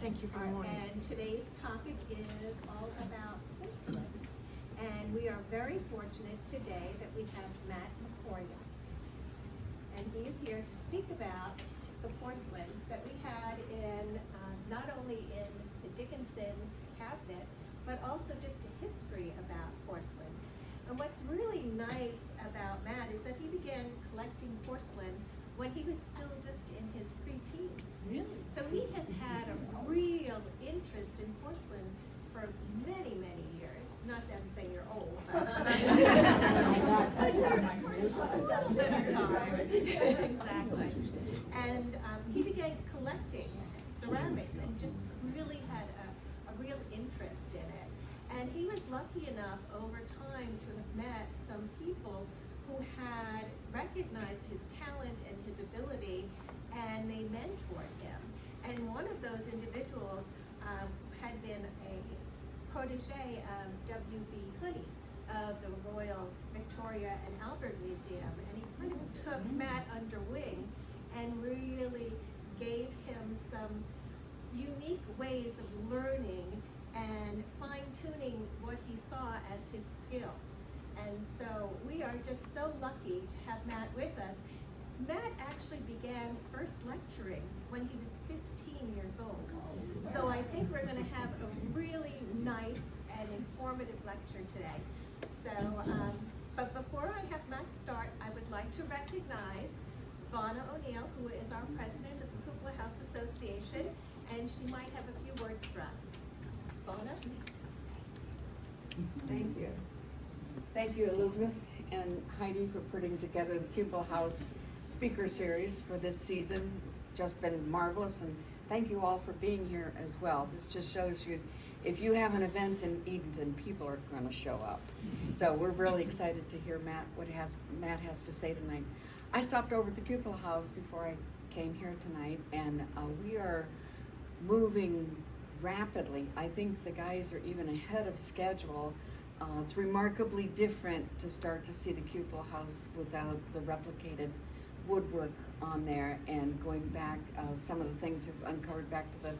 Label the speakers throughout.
Speaker 1: Thank you for the morning.
Speaker 2: And today's topic is all about porcelain. And we are very fortunate today that we have Matt Markoya. And he is here to speak about the porcelains that we had in, not only in the Dickinson cabinet, but also just a history about porcelains. And what's really nice about Matt is that he began collecting porcelain when he was still just in his pre-teens.
Speaker 1: Really?
Speaker 2: So he has had a real interest in porcelain for many, many years. Not that I'm saying you're old, but exactly. And he began collecting ceramics and just really had a real interest in it. And he was lucky enough over time to have met some people who had recognized his talent and his ability, and they mentored him. And one of those individuals had been a protege of W.B. Honey of the Royal Victoria and Albert Museum, and he kind of took Matt under wing and really gave him some unique ways of learning and fine-tuning what he saw as his skill. And so we are just so lucky to have Matt with us. Matt actually began first lecturing when he was 15 years old. So I think we're going to have a really nice and informative lecture today. So, but before I have Matt start, I would like to recognize Vonna O'Neill, who is our president of the Cupola House Association, and she might have a few words for us. Vonna?
Speaker 3: Thank you. Thank you, Elizabeth and Heidi, for putting together the Cupola House Speaker Series for this season. It's just been marvelous, and thank you all for being here as well. This just shows you, if you have an event in Edenton, people are going to show up. So we're really excited to hear what Matt has to say tonight. I stopped over at the Cupola House before I came here tonight, and we are moving rapidly. I think the guys are even ahead of schedule. It's remarkably different to start to see the Cupola House without the replicated woodwork on there, and going back, some of the things have uncovered back to the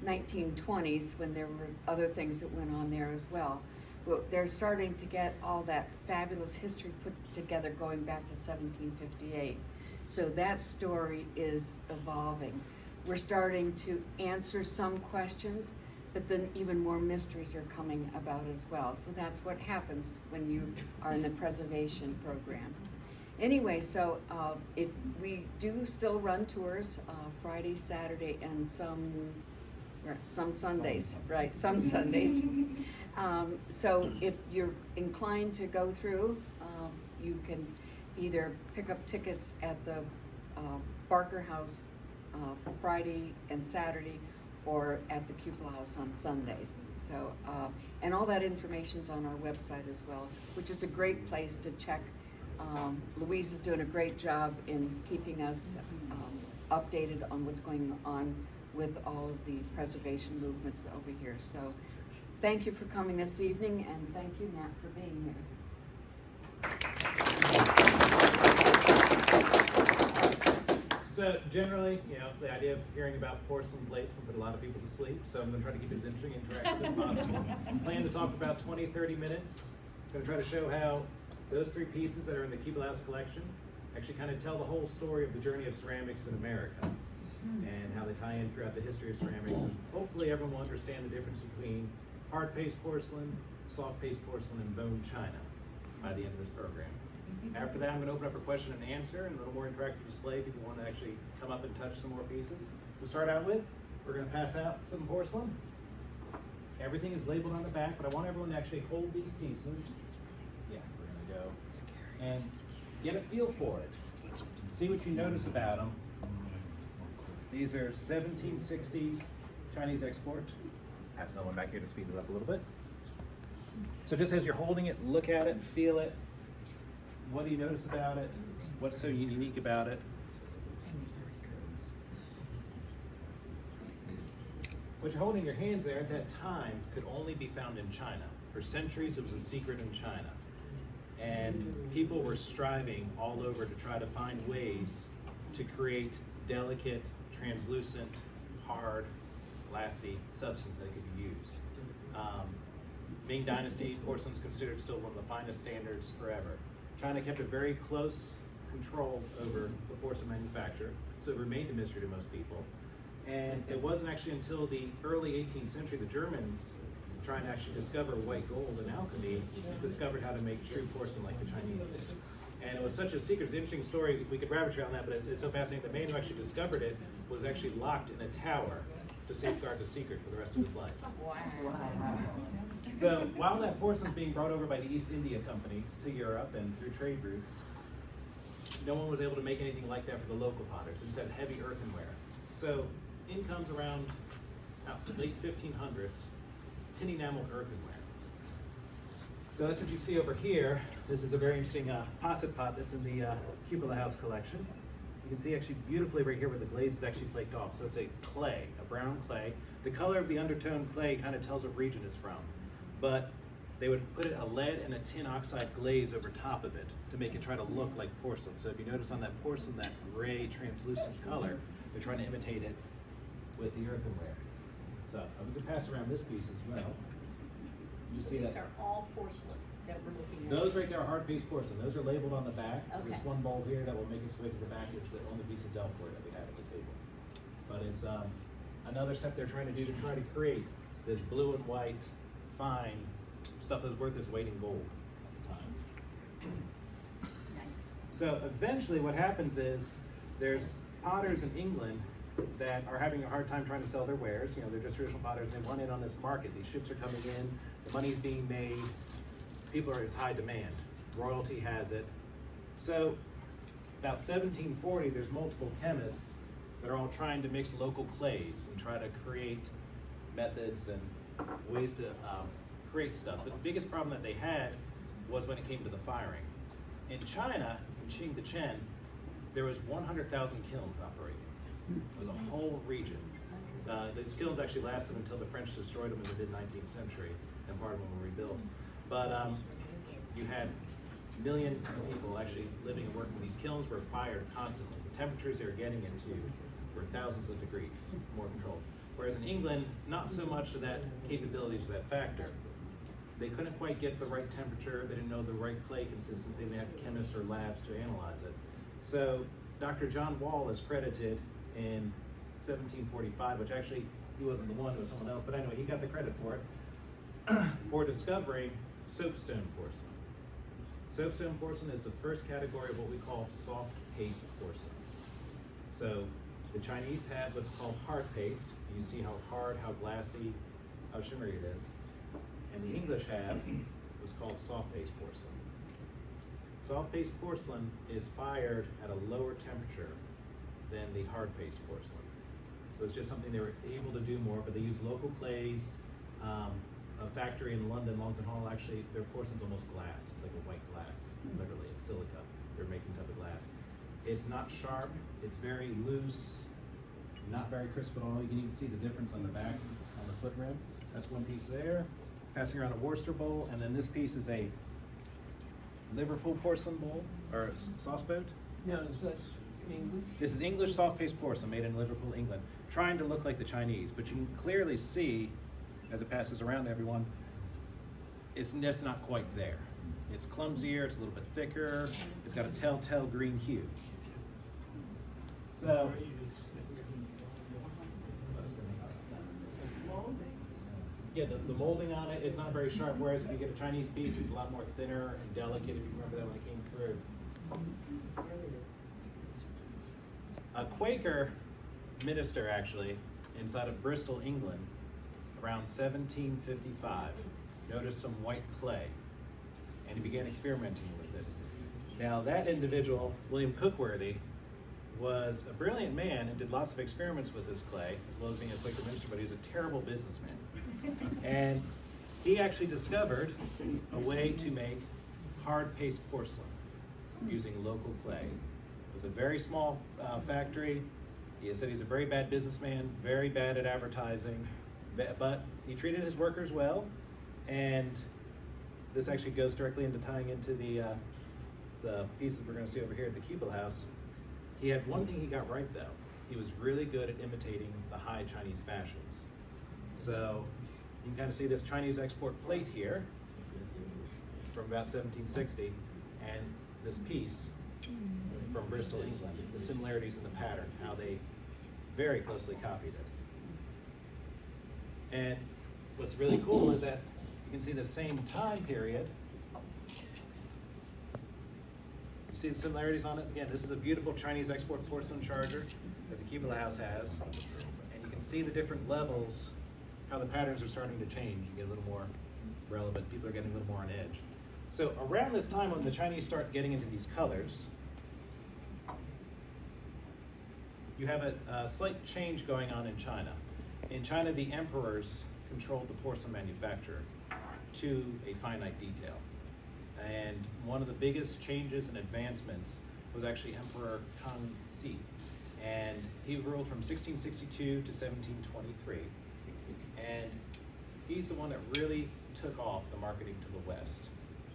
Speaker 3: 1920s when there were other things that went on there as well. But they're starting to get all that fabulous history put together going back to 1758. So that story is evolving. We're starting to answer some questions, but then even more mysteries are coming about as well. So that's what happens when you are in the preservation program. Anyway, so if we do still run tours Friday, Saturday, and some Sundays, right? Some Sundays. So if you're inclined to go through, you can either pick up tickets at the Barker House Friday and Saturday, or at the Cupola House on Sundays. So, and all that information's on our website as well, which is a great place to check. Louise is doing a great job in keeping us updated on what's going on with all of the preservation movements over here. So thank you for coming this evening, and thank you, Matt, for being here.
Speaker 4: So generally, the idea of hearing about porcelain plates can put a lot of people to sleep, so I'm going to try to keep it as interesting and interactive as possible. I plan to talk for about 20-30 minutes. I'm going to try to show how those three pieces that are in the Cupola House collection actually kind of tell the whole story of the journey of ceramics in America and how they tie in throughout the history of ceramics. And hopefully everyone will understand the difference between hard paste porcelain, soft paste porcelain, and bone china by the end of this program. After that, I'm going to open up for question and answer and a little more interactive display if people want to actually come up and touch some more pieces. To start out with, we're going to pass out some porcelain. Everything is labeled on the back, but I want everyone to actually hold these pieces. Yeah, we're going to go and get a feel for it. See what you notice about them. These are 1760 Chinese export. Ask someone back here to speed it up a little bit. So just as you're holding it, look at it, feel it. What do you notice about it? What's so unique about it? What you're holding in your hands there at that time could only be found in China. For centuries, it was a secret in China. And people were striving all over to try to find ways to create delicate, translucent, hard glassy substance that could be used. Ming Dynasty porcelain is considered still one of the finest standards forever. China kept a very close control over the porcelain manufacture, so it remained a mystery to most people. And it wasn't actually until the early 18th century the Germans, trying to actually discover white gold and alchemy, discovered how to make true porcelain like the Chinese did. And it was such a secret, it's an interesting story, we could rabbit trail on that, but it's so fascinating. The man who actually discovered it was actually locked in a tower to safeguard the secret for the rest of his life.
Speaker 3: Wow.
Speaker 4: So while that porcelain's being brought over by the East India companies to Europe and through trade routes, no one was able to make anything like that for the local potters. It just had heavy earthenware. So in comes around the late 1500s, tin enameled earthenware. So that's what you see over here. This is a very interesting posset pot that's in the Cupola House collection. You can see actually beautifully right here where the glaze is actually flaked off. So it's a clay, a brown clay. The color of the undertone clay kind of tells what region it's from. But they would put a lead and a tin oxide glaze over top of it to make it try to look like porcelain. So if you notice on that porcelain, that gray translucent color, they're trying to imitate it with the earthenware. So we can pass around this piece as well. You see
Speaker 1: These
Speaker 4: that?
Speaker 1: are all porcelain that we're looking at.
Speaker 4: Those right there are hard paste porcelain. Those are labeled on the back.
Speaker 1: Okay.
Speaker 4: This one bowl here that will make its way to the back is the only piece of Delftware that we have at the table. But it's another step they're trying to do to try to create this blue and white, fine stuff that's worth its weight in gold at the time.
Speaker 1: Nice.
Speaker 4: So eventually what happens is there's potters in England that are having a hard time trying to sell their wares. You know, they're just traditional potters. They want in on this market. These ships are coming in. The money's being made. People are, it's high demand. Royalty has it. So about 1740, there's multiple chemists that are all trying to mix local clays and try to create methods and ways to create stuff. But the biggest problem that they had was when it came to the firing. In China, in Qingdacheng, there was 100,000 kilns operating. It was a whole region. These kilns actually lasted until the French destroyed them in the mid-19th century, and part of them were rebuilt. But you had millions of people actually living and working. These kilns were fired constantly. The temperatures they were getting into were thousands of degrees more controlled. Whereas in England, not so much of that capability to that factor. They couldn't quite get the right temperature. They didn't know the right clay consistency. They had chemists or labs to analyze it. So Dr. John Wall is credited in 1745, which actually he wasn't the one, it was someone else, but anyway, he got the credit for it, for discovering soapstone porcelain. Soapstone porcelain is the first category of what we call soft paste porcelain. So the Chinese have what's called hard paste. You see how hard, how glassy, how shimmery it is. And the English have what's called soft paste porcelain. Soft paste porcelain is fired at a lower temperature than the hard paste porcelain. So it's just something they were able to do more, but they use local clays. A factory in London, Longton Hall, actually, their porcelain's almost glass. It's like a white glass, literally, it's silica. They're making type of glass. It's not sharp, it's very loose, not very crisp at all. You can even see the difference on the back, on the foot rib. That's one piece there. Passing around a Worcester bowl, and then this piece is a Liverpool porcelain bowl, or sauce boat.
Speaker 5: No, is this English?
Speaker 4: This is English soft paste porcelain made in Liverpool, England, trying to look like the Chinese, but you can clearly see, as it passes around to everyone, it's just not quite there. It's clumsier, it's a little bit thicker, it's got a telltale green hue. So, yeah, the molding on it is not very sharp, whereas if you get a Chinese piece, it's a lot more thinner and delicate, if you remember that when it came through. A Quaker minister, actually, inside of Bristol, England, around 1755, noticed some white clay, and he began experimenting with it. Now, that individual, William Cookworthy, was a brilliant man and did lots of experiments with this clay, as well as being a Quaker minister, but he was a terrible businessman. And he actually discovered a way to make hard paste porcelain using local clay. It was a very small factory. He said he's a very bad businessman, very bad at advertising, but he treated his workers well, and this actually goes directly into tying into the pieces we're going to see over here at the Cupola House. He had one thing he got right though. He was really good at imitating the high Chinese fashions. So you can kind of see this Chinese export plate here from about 1760, and this piece from Bristol, England, the similarities in the pattern, how they very closely copied it. And what's really cool is that you can see the same time period. You see the similarities on it? Again, this is a beautiful Chinese export porcelain charger that the Cupola house has. And you can see the different levels, how the patterns are starting to change. You get a little more relevant, people are getting a little more on edge. So around this time when the Chinese start getting into these colors, you have a slight change going on in China. In China, the emperors controlled the porcelain manufacture to a finite detail. And one of the biggest changes and advancements was actually Emperor Kangxi. And he ruled from 1662 to 1723. And he's the one that really took off the marketing to the West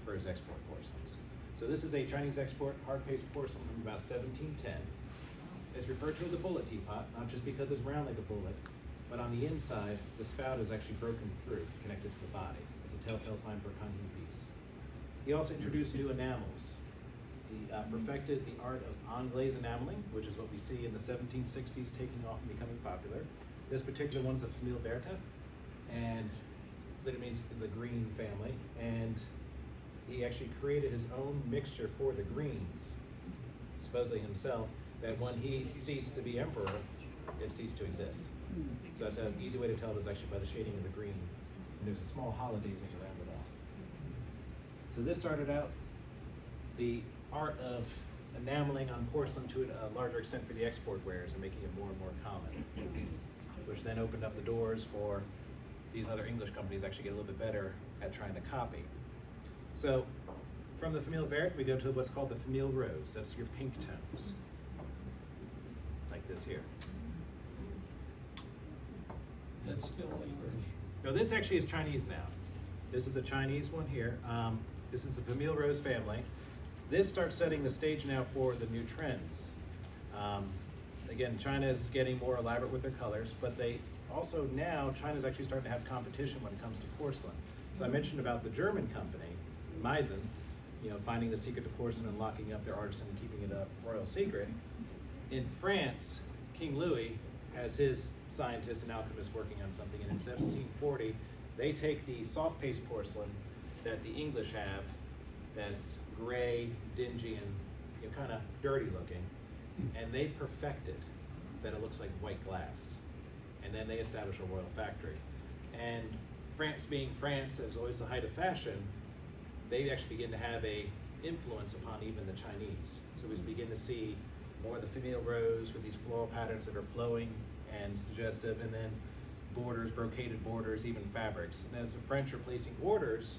Speaker 4: for his export porcelains. So this is a Chinese export hard paste porcelain from about 1710. It's referred to as a bullet teapot, not just because it's round like a bullet, but on the inside, the spout is actually broken through, connected to the body. It's a telltale sign for a Kangxi piece. He also introduced new enamels. He perfected the art of anglaise enameling, which is what we see in the 1760s taking off and becoming popular. This particular one's a Famille Verte, and that means the green family. And he actually created his own mixture for the greens, supposedly himself, that when he ceased to be emperor, it ceased to exist. So that's an easy way to tell it is actually by the shading of the green. And there's a small holidazing around it all. So this started out the art of enameling on porcelain to a larger extent for the export wares and making it more and more common, which then opened up the doors for these other English companies actually get a little bit better at trying to copy. So from the Famille Verte, we go to what's called the Famille Rose. That's your pink tones, like this here.
Speaker 5: That's still English.
Speaker 4: No, this actually is Chinese now. This is a Chinese one here. This is the Famille Rose family. This starts setting the stage now for the new trends. Again, China is getting more elaborate with their colors, but they also now, China's actually starting to have competition when it comes to porcelain. So I mentioned about the German company, Meissen, finding the secret to porcelain and locking up their artisan and keeping it a royal secret. In France, King Louis has his scientists and alchemists working on something, and in 1740, they take the soft paste porcelain that the English have, that's gray, dingy, and kind of dirty looking, and they perfect it that it looks like white glass. And then they establish a royal factory. And France being France, as always the height of fashion, they actually begin to have a influence upon even the Chinese. So we begin to see more of the Famille Rose with these floral patterns that are flowing and suggestive, and then borders, brocaded borders, even fabrics. And as the French are placing orders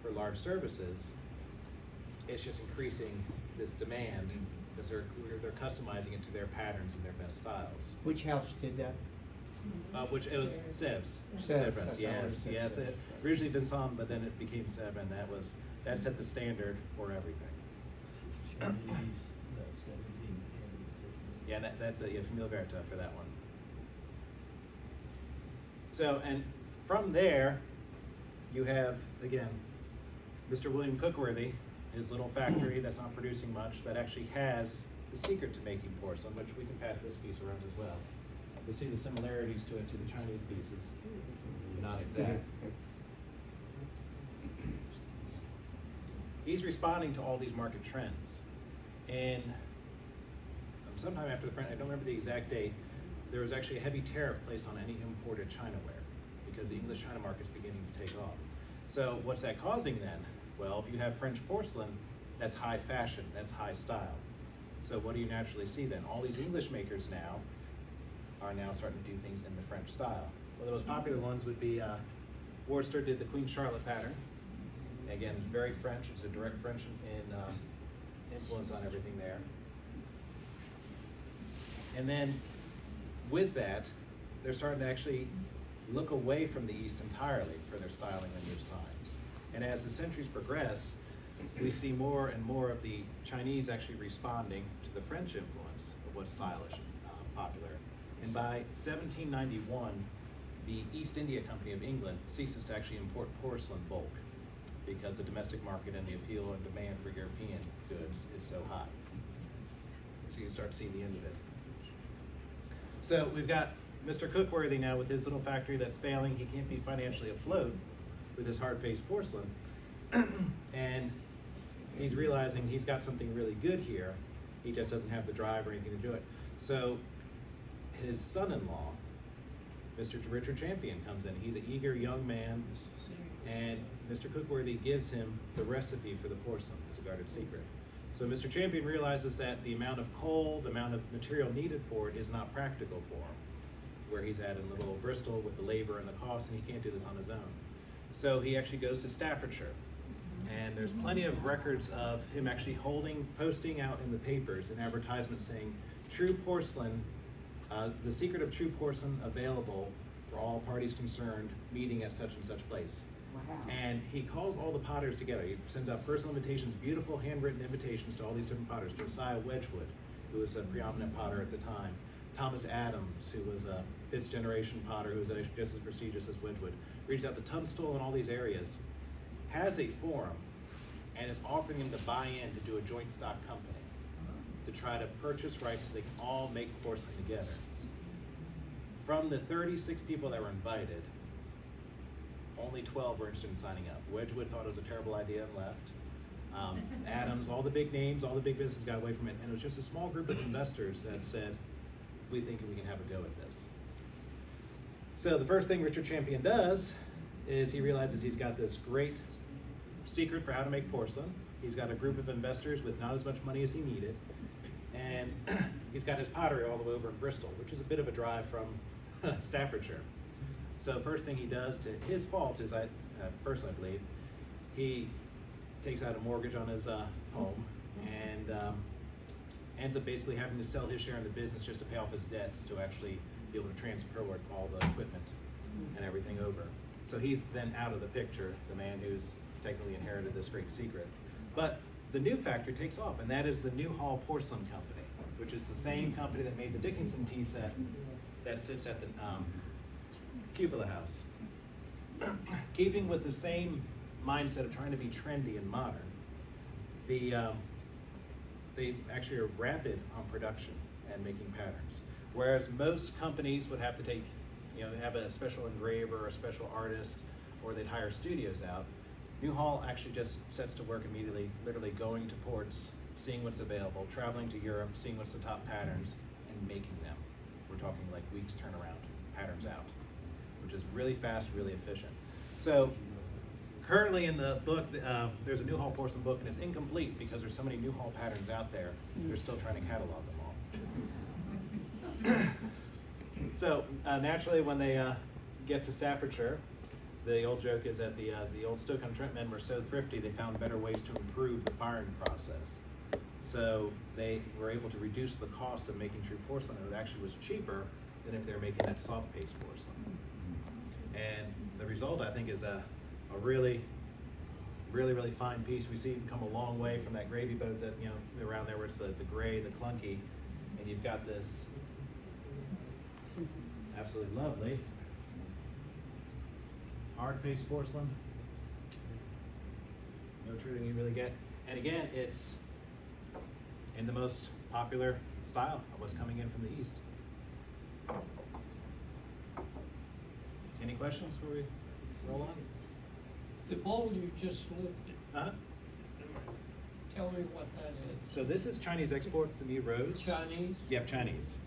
Speaker 4: for large services, it's just increasing this demand because they're customizing it to their patterns and their best styles.
Speaker 5: Which house did that?
Speaker 4: Which it was Sèvres.
Speaker 5: Sèvres,
Speaker 4: Sèvres, yes, yes. It originally Vincent, but then it became Sèvres, and that set the standard for everything. Yeah, that's a Famille Verte for that one. So, and from there, you have, again, Mr. William Cookworthy, his little factory that's not producing much, that actually has the secret to making porcelain, which we can pass this piece around as well. You'll see the similarities to it to the Chinese pieces, not exact. He's responding to all these market trends. And sometime after the French, I don't remember the exact date, there was actually a heavy tariff placed on any imported Chinaware because the English China market's beginning to take off. So what's that causing then? Well, if you have French porcelain, that's high fashion, that's high style. So what do you naturally see then? All these English makers now are now starting to do things in the French style. Well, the most popular ones would be Worcester did the Queen Charlotte pattern. Again, very French, it's a direct French influence on everything there. And then with that, they're starting to actually look away from the East entirely for their styling and their designs. And as the centuries progress, we see more and more of the Chinese actually responding to the French influence of what's stylish, popular. And by 1791, the East India Company of England ceases to actually import porcelain bulk because the domestic market and the appeal and demand for European goods is so high. So you can start seeing the end of it. So we've got Mr. Cookworthy now with his little factory that's failing. He can't be financially afloat with his hard-paste porcelain. And he's realizing he's got something really good here. He just doesn't have the drive or anything to do it. So his son-in-law, Mr. Richard Champion, comes in. He's an eager young man, and Mr. Cookworthy gives him the recipe for the porcelain as a guarded secret. So Mr. Champion realizes that the amount of coal, the amount of material needed for it is not practical for him, where he's at in little Bristol with the labor and the cost, and he can't do this on his own. So he actually goes to Staffordshire, and there's plenty of records of him actually posting out in the papers an advertisement saying, true porcelain, the secret of true porcelain available for all parties concerned, meeting at such and such place.
Speaker 3: Wow.
Speaker 4: And he calls all the potters together. He sends out personal invitations, beautiful handwritten invitations to all these different potters. Josiah Wedgwood, who was a preeminent potter at the time. Thomas Adams, who was a 5th generation potter, who was just as prestigious as Wedgwood. Reaches out to Tunstall and all these areas. Has a forum and is offering him to buy in to do a joint stock company to try to purchase rights so they can all make porcelain together. From the 36 people that were invited, only 12 were interested in signing up. Wedgwood thought it was a terrible idea and left. Adams, all the big names, all the big businesses got away from it, and it was just a small group of investors that said, we think we can have a go at this. So the first thing Richard Champion does is he realizes he's got this great secret for how to make porcelain. He's got a group of investors with not as much money as he needed, and he's got his pottery all the way over in Bristol, which is a bit of a drive from Staffordshire. So first thing he does, to his fault, is I personally believe, he takes out a mortgage on his home and ends up basically having to sell his share in the business just to pay off his debts to actually be able to transfer all the equipment and everything over. So he's then out of the picture, the man who's technically inherited this great secret. But the new factory takes off, and that is the New Hall Porcelain Company, which is the same company that made the Dickinson tea set that sits at the Cupola house. Keeping with the same mindset of trying to be trendy and modern, they actually are rapid on production and making patterns. Whereas most companies would have to take, have a special engraver or a special artist, or they'd hire studios out. New Hall actually just sets to work immediately, literally going to ports, seeing what's available, traveling to Europe, seeing what's the top patterns, and making them. We're talking like weeks turnaround, patterns out, which is really fast, really efficient. So currently in the book, there's a New Hall porcelain book, and it's incomplete because there's so many New Hall patterns out there. They're still trying to catalog them all. So naturally, when they get to Staffordshire, the old joke is that the old Stoke-on-Trent men were so thrifty they found better ways to improve the firing process. So they were able to reduce the cost of making true porcelain, and it actually was cheaper than if they were making that soft paste porcelain. And the result, I think, is a really, really, really fine piece. We see it come a long way from that gravy boat that, around there where it's the gray, the clunky, and you've got this absolutely lovely hard paste porcelain. No treating you really get. And again, it's in the most popular style of what's coming in from the East. Any questions before we roll on?
Speaker 5: The bowl you just lifted,
Speaker 4: Uh-huh.
Speaker 5: tell me what that is.
Speaker 4: So this is Chinese export from the Rose.
Speaker 5: Chinese?
Speaker 4: Yep, Chinese.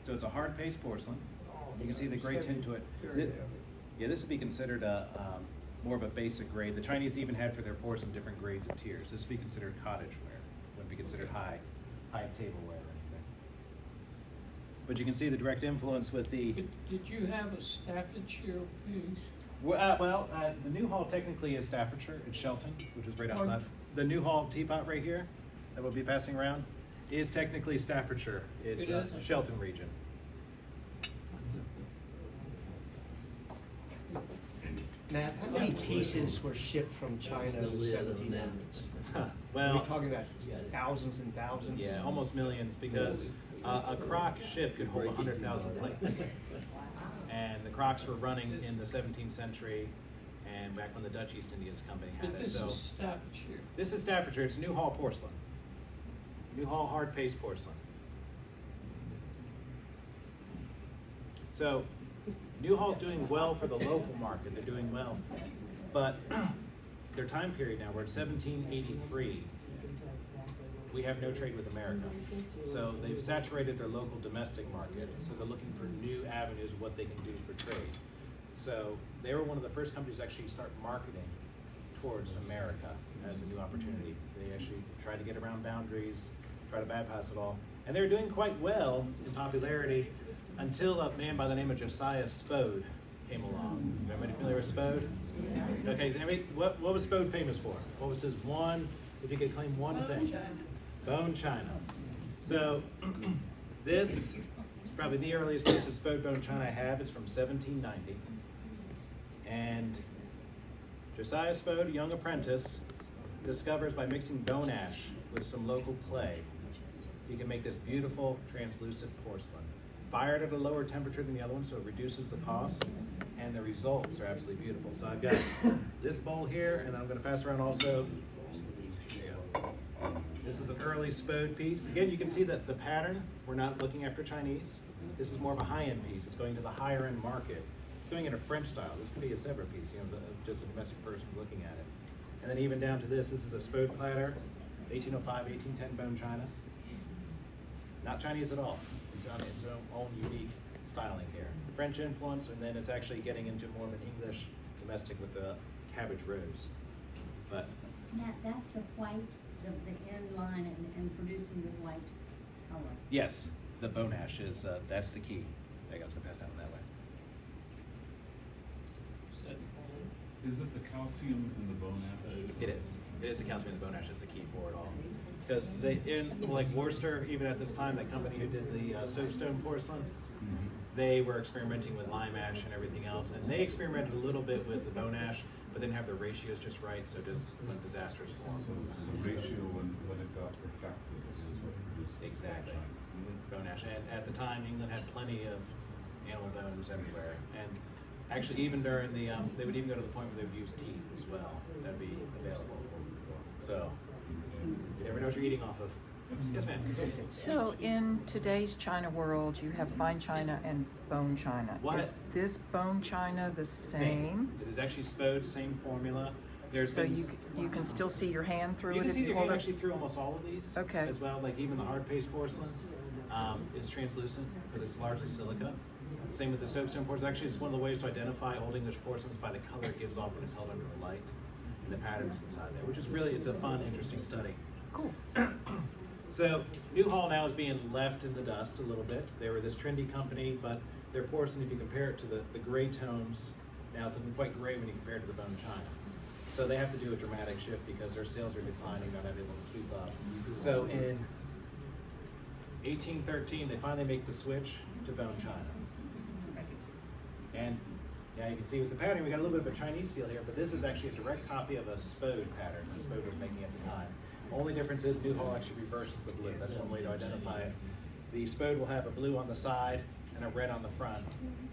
Speaker 4: So it's a hard paste porcelain. You can see the gray tint to it.
Speaker 5: Very heavy.
Speaker 4: Yeah, this would be considered more of a basic grade. The Chinese even had for their porcelain different grades of tiers. This would be considered cottage ware. Wouldn't be considered high tableware or anything. But you can see the direct influence with the.
Speaker 5: Did you have a Staffordshire piece?
Speaker 4: The New Hall technically is Staffordshire. It's Shelton, which is right outside. The New Hall teapot right here that we'll be passing around is technically Staffordshire. It's
Speaker 5: It is?
Speaker 4: Shelton region.
Speaker 6: Matt, how many pieces were shipped from China in the 1700s? Are we talking about thousands and thousands?
Speaker 4: Yeah, almost millions, because A crock ship could hold 100,000 plates. And the crocks were running in the 17th century and back when the Dutch East Indies Company had
Speaker 5: But
Speaker 4: it.
Speaker 5: this
Speaker 4: So
Speaker 5: is Staffordshire.
Speaker 4: this is Staffordshire. It's Newhall porcelain. Newhall hard paste porcelain. So Newhall's doing well for the local market. They're doing well. But their time period now, we're at 1783. We have no trade with America. So they've saturated their local domestic market. So they're looking for new avenues of what they can do for trade. So they were one of the first companies to actually start marketing towards America as a new opportunity. They actually tried to get around boundaries, try to bypass it all. And they were doing quite well in popularity until a man by the name of Josiah Spode came along. Everybody familiar with Spode? Okay, what was Spode famous for? What was his one, if you could claim one thing? Bone china. So this is probably the earliest piece of Spode bone china I have. It's from 1790. And Josiah Spode, a young apprentice, discovers by mixing bone ash with some local clay, he can make this beautiful translucent porcelain. Fired at a lower temperature than the other one, so it reduces the cost, and the results are absolutely beautiful. So I've got this bowl here, and I'm going to pass around also. There you go. This is an early Spode piece. Again, you can see that the pattern, we're not looking after Chinese. This is more of a high-end piece. It's going to the higher-end market. It's going in a French style. This could be a Sevres piece, just a domestic person looking at it. And then even down to this is a Spode platter, 1805, 1810 bone china. Not Chinese at all. It's on its own unique styling here. French influence, and then it's actually getting into more of an English domestic with the cabbage rose. But
Speaker 7: Matt, that's the white, the end line and producing the white color.
Speaker 4: yes, the bone ash is, that's the key. I got to pass that one that way.
Speaker 5: Is that
Speaker 8: Is it the calcium in the bone ash?
Speaker 4: It is. It is the calcium in the bone ash. It's the key for it all. Because like Worcester, even at this time, that company who did the soapstone porcelain, they were experimenting with lime ash and everything else, and they experimented a little bit with the bone ash, but didn't have the ratios just right, so just went disastrous form.
Speaker 8: So the ratio when it got perfected is what produced
Speaker 4: Exactly. Bone ash. And at the time, England had plenty of animal bones everywhere. And actually, even during the, they would even go to the point where they would use teeth as well. That'd be available. So, you never know what you're eating off of. Yes, ma'am.
Speaker 9: So in today's China world, you have fine china and bone china.
Speaker 4: What?
Speaker 9: Is this bone china the same?
Speaker 4: It is actually Spode, same formula. There's
Speaker 9: So
Speaker 4: been
Speaker 9: you can still see your hand through
Speaker 4: you
Speaker 9: it
Speaker 4: can
Speaker 9: if
Speaker 4: see
Speaker 9: you
Speaker 4: your
Speaker 9: hold
Speaker 4: hand
Speaker 9: it?
Speaker 4: actually through almost all of these.
Speaker 9: Okay.
Speaker 4: As well, like even the hard paste porcelain, it's translucent because it's largely silica. Same with the soapstone porcelain. Actually, it's one of the ways to identify Old English porcelains by the color it gives off when it's held under the light and the patterns inside there, which is really, it's a fun, interesting study.
Speaker 9: Cool.
Speaker 4: So Newhall now is being left in the dust a little bit. They were this trendy company, but their porcelain, if you compare it to the gray tones, now it's looking quite gray when you compare it to the bone china. So they have to do a dramatic shift because their sales are declining, they're not able to keep up. So in 1813, they finally make the switch to bone china. And yeah, you can see with the pattern, we got a little bit of a Chinese feel here, but this is actually a direct copy of a Spode pattern that Spode was making at the time. Only difference is Newhall actually reverses the blue. That's one way to identify it. The Spode will have a blue on the side and a red on the front.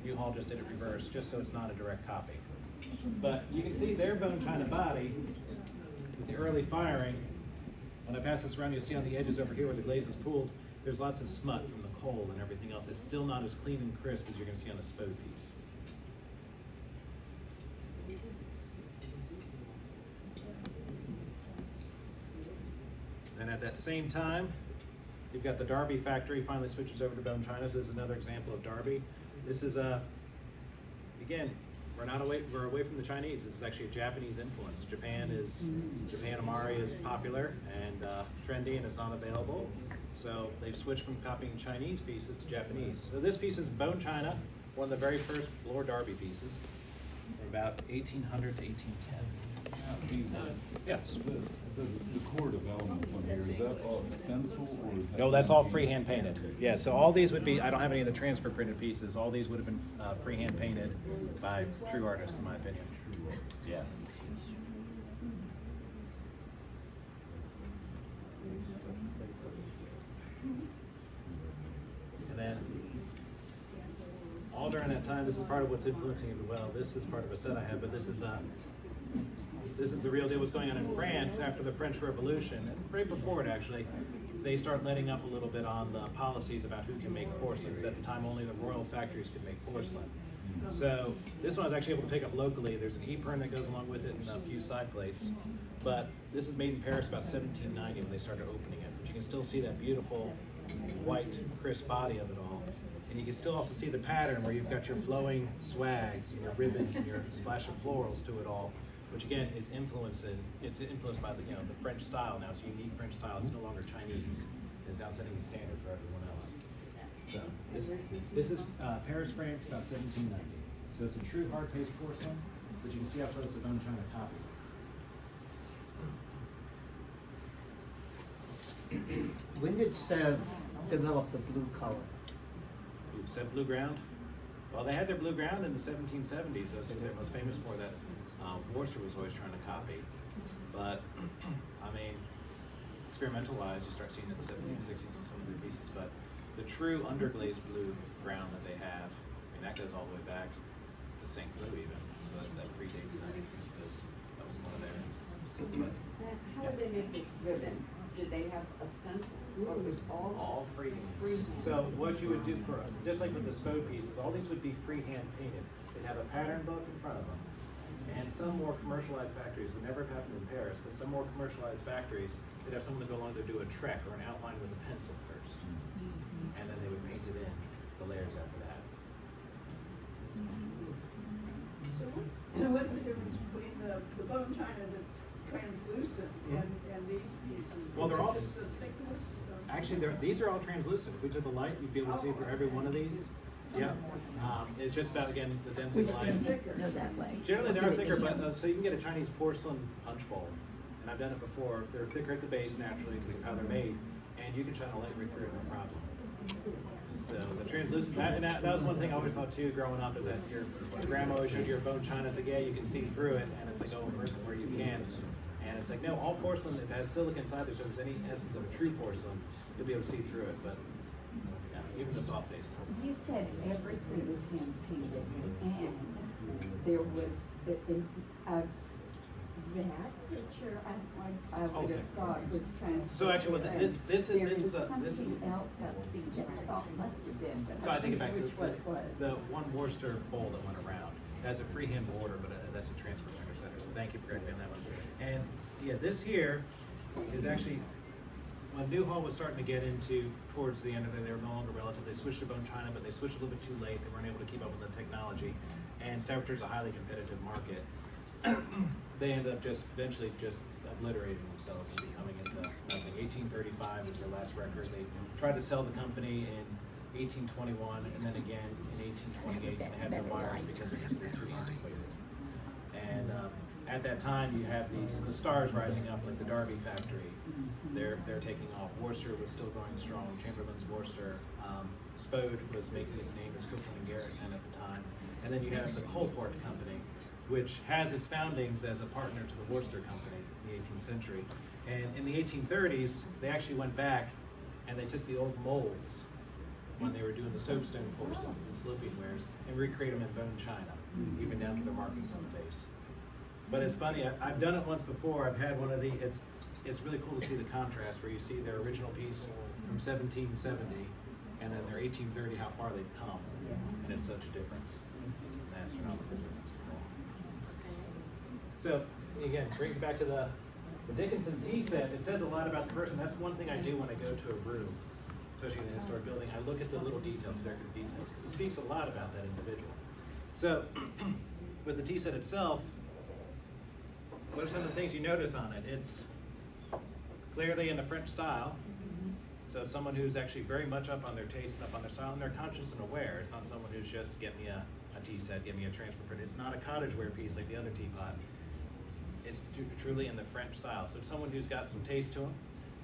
Speaker 4: Newhall just did it reverse, just so it's not a direct copy. But you can see their bone china body with the early firing. When I pass this around, you'll see on the edges over here where the glaze is pooled, there's lots of smut from the coal and everything else. It's still not as clean and crisp as you're gonna see on the Spode piece. And at that same time, you've got the Derby factory finally switches over to bone china. So this is another example of Derby. This is again, we're away from the Chinese. This is actually a Japanese influence. Japan Amari is popular and trendy, and it's not available. So they've switched from copying Chinese pieces to Japanese. So this piece is bone china, one of the very first Lord Derby pieces, from about 1800 to 1810. Yeah.
Speaker 8: The core elements on here, is that all stencil or is that?
Speaker 4: No, that's all freehand painted. Yeah, so all these would be, I don't have any of the transfer printed pieces, all these would have been freehand painted by true artists, in my opinion. Yeah. And then all during that time, this is part of what's influencing it well. This is part of a set I have, but this is the real deal. What's going on in France after the French Revolution, and right before it actually, they start letting up a little bit on the policies about who can make porcelain. Because at the time, only the royal factories could make porcelain. So this one I was actually able to pick up locally. There's an apron that goes along with it and a few side plates. But this is made in Paris about 1790 when they started opening it. But you can still see that beautiful white, crisp body of it all. And you can still also see the pattern where you've got your flowing swags and your ribbons and your splash of florals to it all, which again is influenced by the the French style now. It's a unique French style. It's no longer Chinese. It's now setting the standard for everyone else. So this is Paris, France, about 1790. So it's a true hard paste porcelain, but you can see how close the bone china copy.
Speaker 6: When did Sev develop the blue color?
Speaker 4: You said blue ground. Well, they had their blue ground in the 1770s. That's what they're most famous for. That Worcester was always trying to copy. But I mean, experimental-wise, you start seeing it in the 1760s in some of their pieces. But the true underglazed blue ground that they have, I mean, that goes all the way back to St. Louis even. So that predates that because that was one of theirs.
Speaker 3: How did they make this ribbon? Did they have a stencil or was it all
Speaker 4: freehand.
Speaker 3: freehand?
Speaker 4: So what you would do for, just like with the Spode pieces, all these would be freehand painted. They'd have a pattern book in front of them. And some more commercialized factories, would never have happened in Paris, but some more commercialized factories, they'd have someone to go along to do a trek or an outline with a pencil first. And then they would paint it in, the layers after that.
Speaker 10: So what's the difference between the bone china that's translucent and these pieces?
Speaker 4: Well, they're all,
Speaker 10: just the thickness of...
Speaker 4: actually, these are all translucent. If we took the light, you'd be able to see for every one of these. Yeah. It's just about, again, the density of light.
Speaker 1: No, that way.
Speaker 4: Generally, they are thicker, but so you can get a Chinese porcelain punch bowl, and I've done it before. They're thicker at the base naturally because of how they're made, and you can shine a light right through it, no problem. So the translucent, that was one thing I always thought too growing up, is that your grandma always showed you your bone china. It's like, yeah, you can see through it, and it's like, oh, immerse it where you can. And it's like, no, all porcelain, if it has silica inside there, so if there's any essence of a true porcelain, you'll be able to see through it, but yeah, even the soft base.
Speaker 11: You said everything was hand painted, and there was that picture I would have thought was transparent.
Speaker 4: So actually, this is
Speaker 11: something else I've seen that I thought must have been, but
Speaker 4: So I think it back to
Speaker 11: which one it was.
Speaker 4: the one Worcester bowl that went around. It has a freehand border, but that's a transfer printer center. So thank you for correcting that one. And yeah, this here is actually when Newhall was starting to get into towards the end of it. They were no longer relative. They switched to bone china, but they switched a little bit too late. They weren't able to keep up with the technology. And Staffordshire is a highly competitive market. They ended up eventually obliterating themselves and becoming into nothing. 1835 is their last record. They tried to sell the company in 1821 and then again in 1828, and they had no buyers because they're too antiquated. And at that time, you have the stars rising up, like the Derby factory. They're taking off. Worcester was still going strong. Chamberlain's Worcester. Spode was making its name as Cupola and Garrison at the time. And then you have the Colport Company, which has its foundings as a partner to the Worcester Company in the 18th century. And in the 1830s, they actually went back and they took the old molds when they were doing the soapstone porcelain and sloping wares and recreate them in bone china, even down to the markings on the base. But it's funny, I've done it once before. I've had one of the, it's really cool to see the contrast where you see their original piece from 1770 and then their 1830, how far they've come. And it's such a difference. It's an astronomical difference. So again, brings back to the Dickinson tea set. It says a lot about the person. That's one thing I do when I go to a room, especially in a historic building. I look at the little details, the decorative details, because it speaks a lot about that individual. So with the tea set itself, what are some of the things you notice on it? It's clearly in the French style. So it's someone who's actually very much up on their taste and up on their style, and they're conscious and aware. It's not someone who's just, get me a tea set, get me a transfer print. It's not a cottage wear piece like the other teapot. It's truly in the French style. So it's someone who's got some taste to them,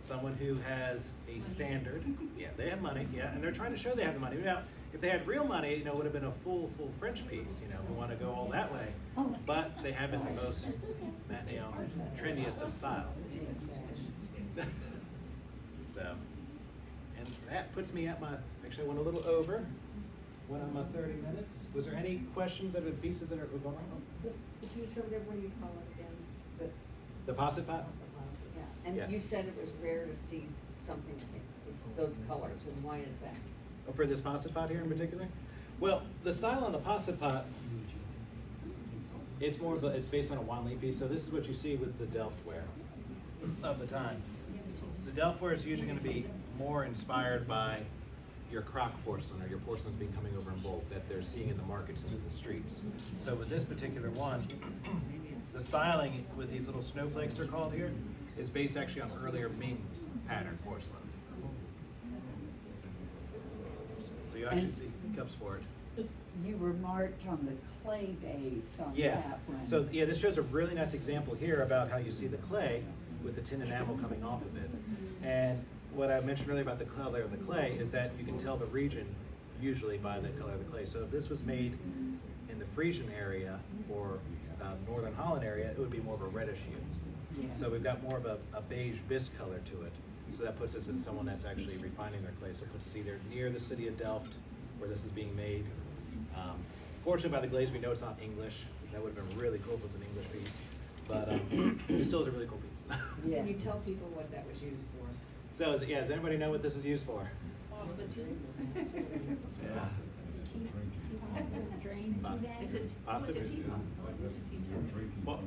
Speaker 4: someone who has a standard. Yeah, they have money, yeah, and they're trying to show they have the money. Now, if they had real money, it would have been a full French piece, if we want to go all that way. But they have it in the most, trendiest of style. So, And that puts me at my, actually I went a little over, went on my 30 minutes. Was there any questions out of the pieces that are going on?
Speaker 3: The piece over there, what do you call it again?
Speaker 4: The posset pot?
Speaker 3: Yeah, and
Speaker 4: Yeah.
Speaker 3: you said it was rare to see something with those colors, and why is that?
Speaker 4: Oh, for this posset pot here in particular? Well, the style on the posset pot, it's more of a, it's based on a Wanli piece, so this is what you see with the Delft ware of the time. The Delft ware is usually going to be more inspired by your crock porcelain or your porcelain being coming over in bulk that they're seeing in the markets and in the streets. So with this particular one, the styling with these little snowflakes they're called here is based actually on earlier Ming pattern porcelain. So you actually see cups for it.
Speaker 11: You remarked on the clay base on
Speaker 4: Yes.
Speaker 11: that one.
Speaker 4: So yeah, this shows a really nice example here about how you see the clay with the tin enamel coming off of it. And what I mentioned earlier about the color of the clay is that you can tell the region usually by the color of the clay. So if this was made in the Frisian area or Northern Holland area, it would be more of a reddish hue.
Speaker 11: Yeah.
Speaker 4: So we've got more of a beige bisque color to it. So that puts us in someone that's actually refining their clay. So it puts us either near the city of Delft, where this is being made. Fortunately, by the glaze, we know it's not English. That would have been really cool if it was an English piece. But it still is a really cool piece.
Speaker 11: Yeah.
Speaker 3: Can you tell people what that was used for?
Speaker 4: So, yeah, does anybody know what this is used for? Yeah.
Speaker 1: Is it,
Speaker 4: Pasta
Speaker 1: what's a
Speaker 4: food.
Speaker 1: teapot?
Speaker 4: Well,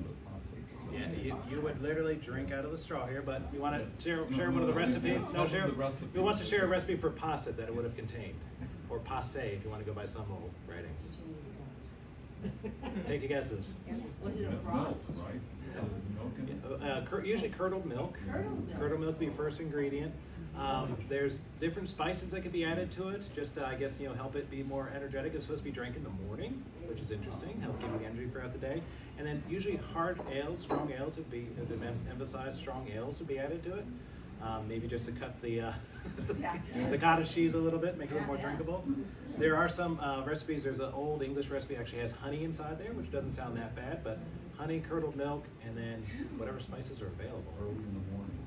Speaker 4: yeah, you would literally drink out of the straw here, but you want to share one of the recipes? No, share. Who wants to share a recipe for posset that it would have contained? Or passe, if you want to go by some old writings. Take your guesses.
Speaker 1: Was it a
Speaker 8: Milk,
Speaker 1: frog?
Speaker 8: right? Milk in it?
Speaker 4: Usually curdled milk.
Speaker 1: Curdled milk.
Speaker 4: Curdled milk be first ingredient. There's different spices that could be added to it, just I guess, help it be more energetic. It's supposed to be drank in the morning, which is interesting, help give you energy throughout the day. And then usually hard ales, strong ales would be, emphasized strong ales would be added to it. Maybe just to cut the the cottage cheese a little bit, make it a little more drinkable. There are some recipes, there's an old English recipe actually has honey inside there, which doesn't sound that bad, but honey, curdled milk, and then whatever spices are available.
Speaker 8: Early in the morning.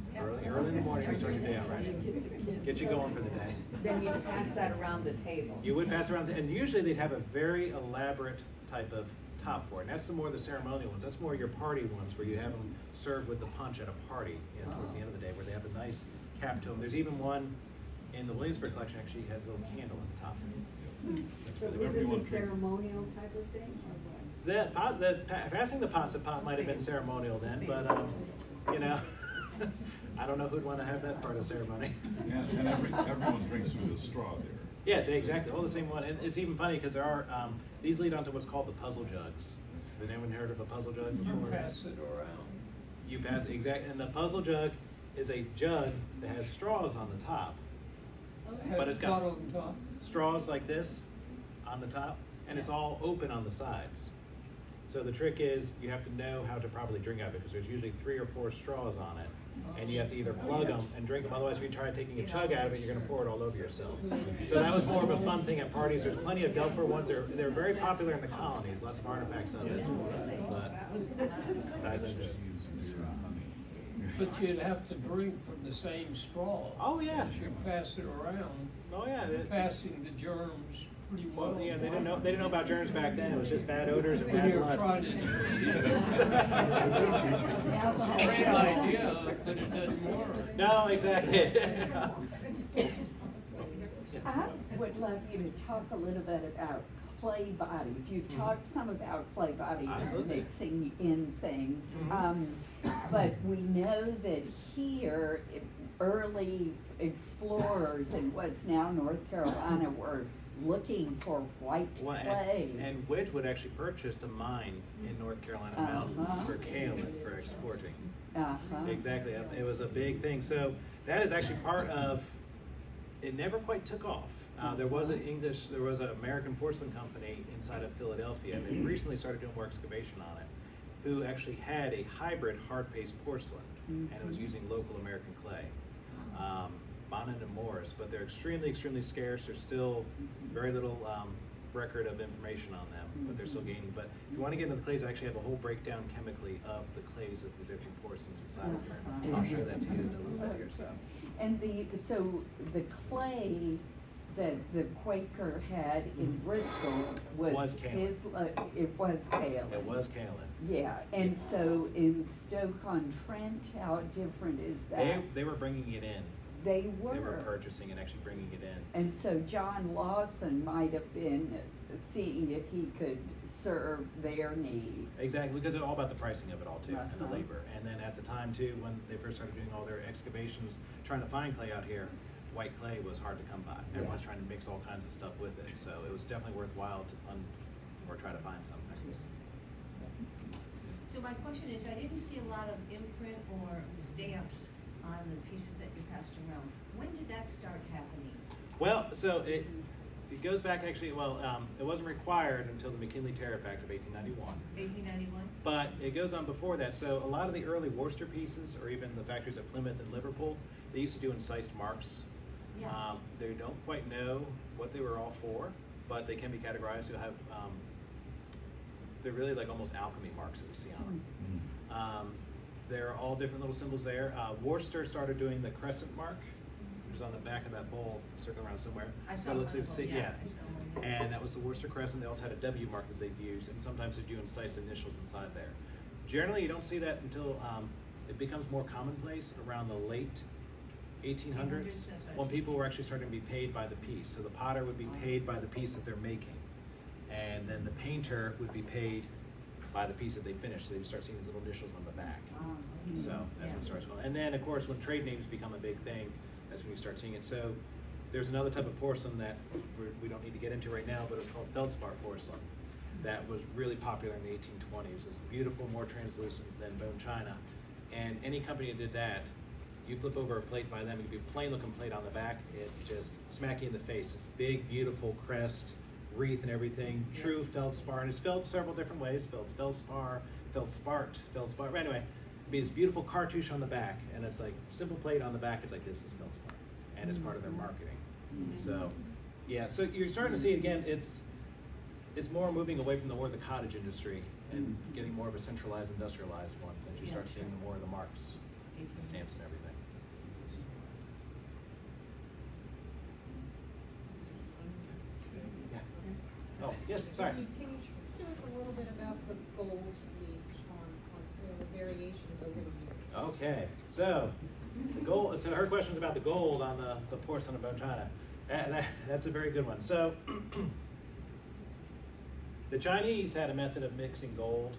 Speaker 4: Early in the morning, you start your day out right. Get you going for the day.
Speaker 3: Then you pass that around the table.
Speaker 4: You would pass around, and usually they'd have a very elaborate type of top for it. And that's the more the ceremonial ones. That's more your party ones where you have them served with the punch at a party, towards the end of the day, where they have a nice cap to them. There's even one in the Williamsburg collection actually has a little candle at the top.
Speaker 3: So is this a ceremonial type of thing, or what?
Speaker 4: Passing the posset pot might have been ceremonial then, but I don't know who'd want to have that part of the ceremony.
Speaker 8: And everyone drinks through the straw there.
Speaker 4: Yes, exactly, all the same one. And it's even funny because there are, these lead on to what's called the puzzle jugs. Has anyone heard of a puzzle jug before?
Speaker 6: Pass it around.
Speaker 4: You pass, exactly, and the puzzle jug is a jug that has straws on the top. But it's got
Speaker 6: Bottle on top.
Speaker 4: straws like this on the top, and it's all open on the sides. So the trick is you have to know how to properly drink out of it because there's usually 3 or 4 straws on it. And you have to either plug them and drink them, otherwise if you try taking a chug out of it, you're gonna pour it all over yourself. So that was more of a fun thing at parties. There's plenty of Delfer ones. They're very popular in the colonies, lots of artifacts of it. But that's interesting.
Speaker 6: But you'd have to drink from the same straw.
Speaker 4: Oh, yeah.
Speaker 6: As you pass it around,
Speaker 4: Oh, yeah.
Speaker 6: passing the germs pretty well.
Speaker 4: Well, yeah, they didn't know about germs back then. It was just bad odors and
Speaker 6: When
Speaker 4: bad
Speaker 6: you're
Speaker 4: blood.
Speaker 6: trying to great idea, but it doesn't work.
Speaker 4: No, exactly.
Speaker 11: I would love you to talk a little bit about clay bodies. You've talked some about clay bodies and
Speaker 4: Absolutely.
Speaker 11: mixing in things. But we know that here, early explorers in what's now North Carolina were looking for white
Speaker 4: Well,
Speaker 11: clay.
Speaker 4: and Wedgwood actually purchased a mine in North Carolina mountains for kaolin for exporting. Exactly, it was a big thing. So that is actually part of, it never quite took off. There was an American porcelain company inside of Philadelphia, and they recently started doing more excavation on it, who actually had a hybrid hard paste porcelain, and it was using local American clay. Monin and Morris, but they're extremely, extremely scarce. There's still very little record of information on them, but they're still gaining. But if you want to get into the clays, I actually have a whole breakdown chemically of the clays of the different porcelains inside of here. I'll show that to you in a little bit here. So.
Speaker 11: And so the clay that the Quaker had in Bristol was
Speaker 4: kaolin.
Speaker 11: his, it was kaolin.
Speaker 4: It was kaolin.
Speaker 11: Yeah, and so in Stoke-on-Trent, how different is that?
Speaker 4: They were bringing it in.
Speaker 11: They were.
Speaker 4: They were purchasing and actually bringing it in.
Speaker 11: And so John Lawson might have been seeing if he could serve their need.
Speaker 4: Exactly, because it's all about the pricing of it all too, and the
Speaker 11: Uh-huh.
Speaker 4: labor. And then at the time too, when they first started doing all their excavations, trying to find clay out here, white clay was hard to come by. Everyone's trying to mix all kinds of stuff with it, so it was definitely worthwhile to or try to find something.
Speaker 1: So my question is, I didn't see a lot of imprint or stamps on the pieces that you passed around. When did that start happening?
Speaker 4: Well, so it goes back actually, it wasn't required until the McKinley Tariff Act of 1891.
Speaker 1: 1891?
Speaker 4: But it goes on before that. So a lot of the early Worcester pieces, or even the factories at Plymouth and Liverpool, they used to do incised marks.
Speaker 1: Yeah.
Speaker 4: They don't quite know what they were all for, but they can be categorized. You'll have, they're really like almost alchemy marks that we see on them. There are all different little symbols there. Worcester started doing the crescent mark, which is on the back of that bowl, circling around somewhere.
Speaker 1: I saw
Speaker 4: But it looks
Speaker 1: one
Speaker 4: like
Speaker 1: of
Speaker 4: the
Speaker 1: them,
Speaker 4: yeah.
Speaker 1: I saw one.
Speaker 4: And that was the Worcester crescent. They also had a W mark that they'd use, and sometimes they do incised initials inside there. Generally, you don't see that until it becomes more commonplace around the late 1800s,
Speaker 1: that's what
Speaker 4: when
Speaker 1: I
Speaker 4: people were actually starting to be paid by the piece. So the potter would be paid by the piece that they're making, and then the painter would be paid by the piece that they finished. So you start seeing these little initials on the back. So that's when it starts going. And then, of course, when trade names become a big thing, that's when you start seeing it. So there's another type of porcelain that we don't need to get into right now, but it's called feldspar porcelain. That was really popular in the 1820s. It was beautiful, more translucent than bone china. And any company that did that, you flip over a plate by them, it could be a plain looking plate on the back, it just smack you in the face. This big, beautiful crest, wreath and everything, true feldspar, and it's spelled several different ways, feldspar, feldspar, anyway, it'd be this beautiful cartouche on the back, and it's like, simple plate on the back, it's like, this is feldspar, and it's part of their marketing. So, yeah, so you're starting to see, again, it's more moving away from the more of the cottage industry, and getting more of a centralized, industrialized one, as you start seeing more of the marks, the stamps and everything. Oh, yes, sorry.
Speaker 12: Can you tell us a little bit about the gold leaf on the variations over the years?
Speaker 4: Okay, so the gold. So her question is about the gold on the porcelain of bone china. That's a very good one. So the Chinese had a method of mixing gold,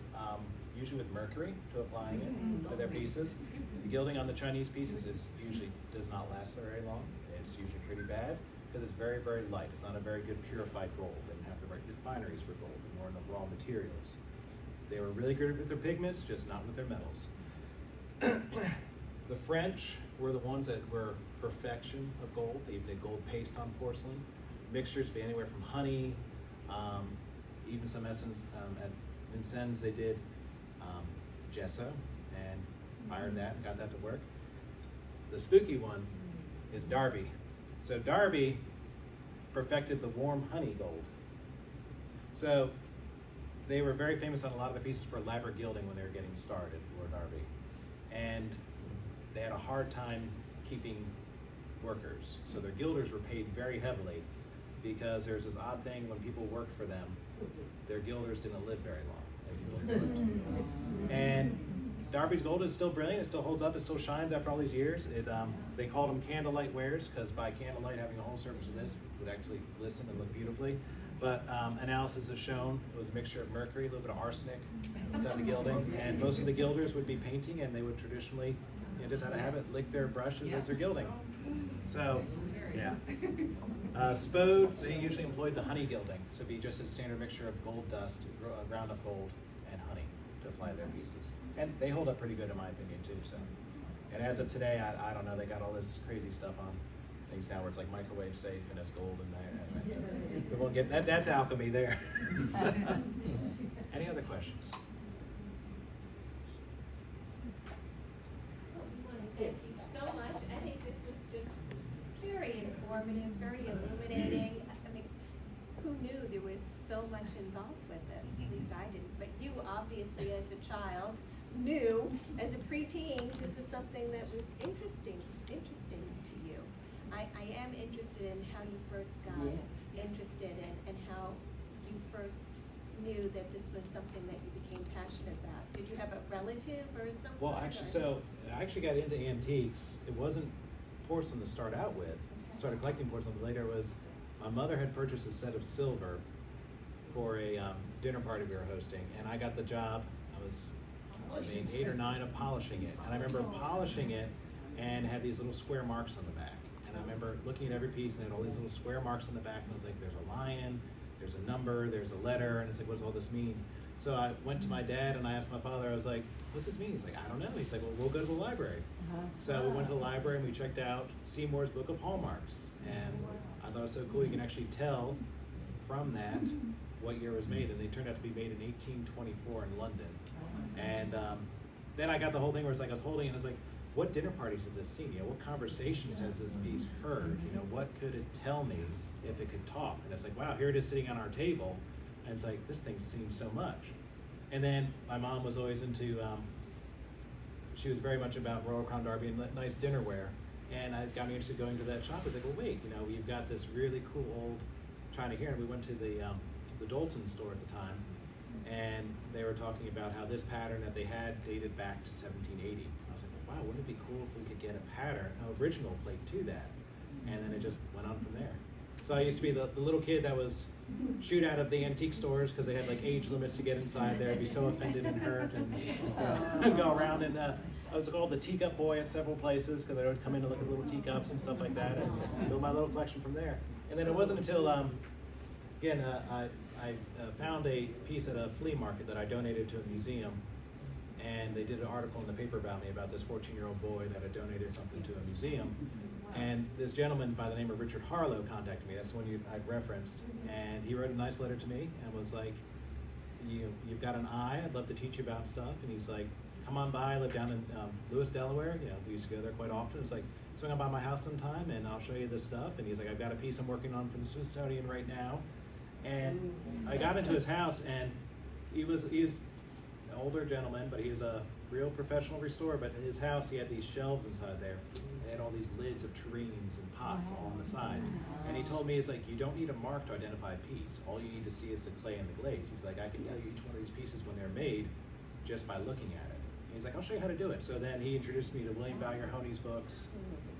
Speaker 4: usually with mercury, to applying it to their pieces. The gilding on the Chinese pieces usually does not last very long. It's usually pretty bad because it's very, very light. It's not a very good purified gold. They didn't have the right refineries for gold. They weren't the raw materials. They were really good with their pigments, just not with their metals. The French were the ones that were perfection of gold. They did gold paste on porcelain. Mixtures be anywhere from honey, even some essence at Vincennes they did gesso and fired that and got that to work. The spooky one is Derby. So Derby perfected the warm honey gold. So they were very famous on a lot of the pieces for elaborate gilding when they were getting started, Lord Derby. And they had a hard time keeping workers. So their gilders were paid very heavily because there's this odd thing when people worked for them, their gilders didn't live very long. And Derby's gold is still brilliant. It still holds up. It still shines after all these years. They called them candlelight wares because by candlelight, having a whole surface of this would actually glisten and look beautifully. But analysis has shown it was a mixture of mercury, a little bit of arsenic inside the gilding, and most of the gilders would be painting, and they would traditionally, just out of habit, lick their brushes as they're gilding. So, yeah. Spode, they usually employed the honey gilding, so it'd be just a standard mixture of gold dust, ground up gold, and honey to apply their pieces. And they hold up pretty good in my opinion too. So, and as of today, I don't know, they got all this crazy stuff on things now where it's like microwave safe and has gold in there. We won't get that. That's alchemy there. So, any other questions?
Speaker 2: Thank you so much. I think this was just very informative, very illuminating. I mean, who knew there was obviously as a child knew as a preteen this was something that was interesting to you. I am interested in how you first got interested and how you first knew that this was something that you became passionate about. Did you have a relative or something?
Speaker 4: Well, actually, so I actually got into antiques. It wasn't porcelain to start out with. Started collecting porcelain, but later was my mother had purchased a set of silver for a dinner party we were hosting, and I got the job. I was 8 or 9 of polishing it, and I remember polishing it and had these little square marks on the back. And I remember looking at every piece and it had all these little square marks on the back, and I was like, "There's a lion, there's a number, there's a letter," and it's like, "What does all this mean?" So I went to my dad and I asked my father. I was like, "What's this mean?" He's like, "I don't know." He's like, "Well, we'll go to the library." So we went to the library and we checked out Seymour's Book of Hallmarks, and I thought it was so cool. You can actually tell from that what year it was made, and they turned out to be made in 1824 in London. And then I got the whole thing where it's like I was holding it and I was like, what dinner parties has this seen? You know, what conversations has this piece heard? You know, what could it tell me if it could talk? And it's like, wow, here it is sitting on our table, and it's like, this thing's seen so much. And then my mom was always into, she was very much about Royal Crown Derby and nice dinnerware, and I got me interested in going to that shop. I was like, well, wait, you know, we've got this really cool old china here, and we went to the Dalton store at the time, and they were talking about how this pattern that they had dated back to 1780. I was like, wow, wouldn't it be cool if we could get a pattern, an original plate to that? And then it just went on from there. So I used to be the little kid that was shoot out of the antique stores because they had like age limits to get inside there. I'd be so offended and hurt, and go around, and I was called the teacup boy at several places because I would come in to look at little teacups and stuff like that and build my little collection from there. And then it wasn't until I found a piece at a flea market that I donated to a museum, and they did an article in the paper about me, about this 14-year-old boy that had donated something to a museum. And this gentleman by the name of Richard Harlow contacted me. That's the one I'd referenced. And he wrote a nice letter to me and was like, you've got an eye, I'd love to teach you about stuff. And he's like, come on by, I live down in Lewis, Delaware. You know, we used to go there quite often. It's like, swing on by my house sometime and I'll show you this stuff. And he's like, I've got a piece I'm working on for the Smithsonian right now. And I got into his house, and he was an older gentleman, but he was a real professional restorer. But his house, he had these shelves inside there. They had all these lids of tureens and pots all on the side. And he told me, he's like, you don't need a mark to identify a piece. All you need to see is the clay and the glaze. He's like, I can tell you each one of these pieces when they're made just by looking at it. And he's like, I'll show you how to do it. So then he introduced me to William Bowyer Honey's books,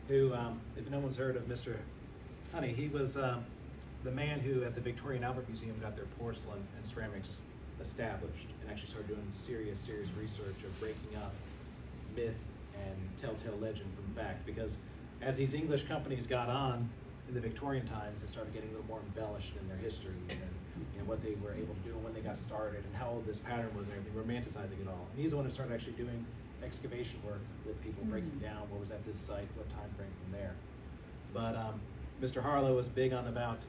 Speaker 4: who, if no one's heard of Mr. Honey, he was the man who at the Victoria and Albert Museum got their porcelain and ceramics established and actually started doing serious research of breaking up myth and telltale legend from fact. Because as these English companies got on in the Victorian times, they started getting a little more embellished in their histories and what they were able to do and when they got started and how old this pattern was and everything, romanticizing it all. And he's the one who started actually doing excavation work with people, breaking down what was at this site, what time frame from there. But Mr. Harlow was big on about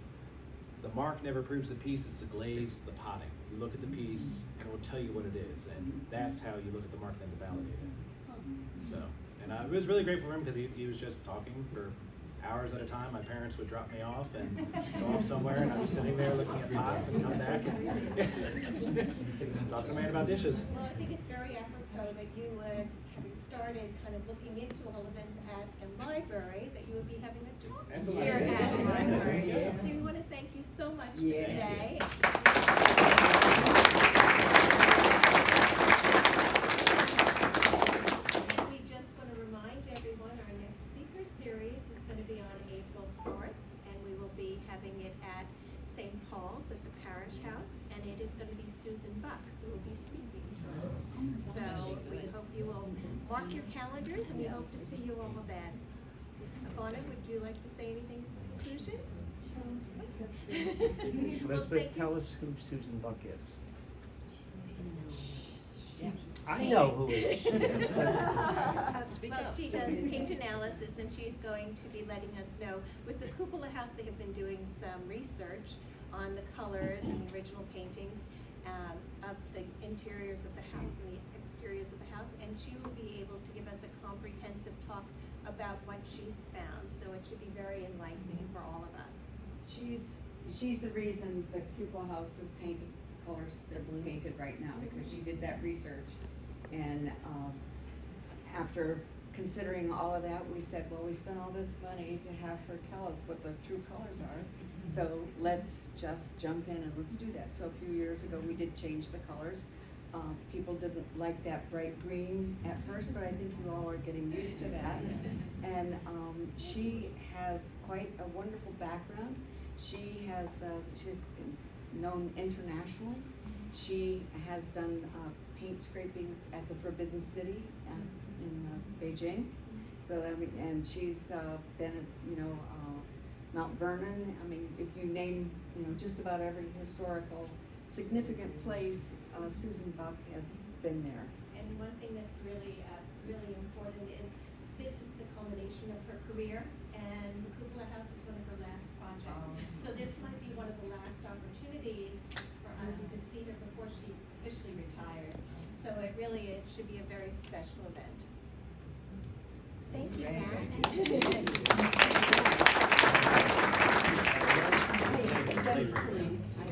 Speaker 4: the mark never proves the piece, it's the glaze, the potting. You look at the piece and it will tell you what it is, and that's how you look at the mark then to validate it. So, and I was really grateful for him because he was just talking for hours at a time. My parents would drop me off and go off somewhere, and I'd be sitting there looking at pots and come back and talking to a man about dishes.
Speaker 2: Well, I think it's very apropos that you would, having started kind of looking into all of this at a library, that you would be having a talk
Speaker 4: At the
Speaker 2: here
Speaker 4: library.
Speaker 2: at the library.
Speaker 11: Yeah.
Speaker 2: So we want to thank you so much for
Speaker 11: Yeah.
Speaker 2: today. We just want to remind everyone our next speaker series is going to be on April 4th, and we will be having it at St. Paul's at the Parish House, and it is going to be Susan Buck who will be speaking to us. So we hope you will mark your calendars, and we hope to see you all then. Ivana, would you like to say anything in conclusion? Well,
Speaker 6: Elizabeth,
Speaker 2: thank
Speaker 6: tell
Speaker 2: you.
Speaker 6: us who Susan Buck is.
Speaker 7: Yes.
Speaker 6: I know who she is.
Speaker 2: Well, she does paint analysis, and she's going to be letting us know. With the Cupola House, they have been doing some research on the colors and the original paintings of the interiors of the house and the exteriors of the house, and she will be able to give us a comprehensive talk about what she's found. So it should be very enlightening for all of us.
Speaker 3: She's the reason the Cupola House is painted colors that are painted right now, because she did that research. And, after considering all of that, we said, well, we spent all this money to have her tell us what the true colors are. So let's just jump in and let's do that. So a few years ago, we did change the colors. People didn't like that bright green at first, but I think you all are getting used to that. And she has quite a wonderful background. She's known internationally. She has done paint scrapings at the Forbidden City in Beijing. So and she's been at Mount Vernon. I mean, if you name just about every historical significant place, Susan Buck has been there.
Speaker 2: And one thing that's really important is this is the culmination of her career, and the Cupola House is one of her last projects. So this might be one of the last opportunities for us to see her before she officially retires. So it should be a very special event. Thank you, Matt.
Speaker 11: Please.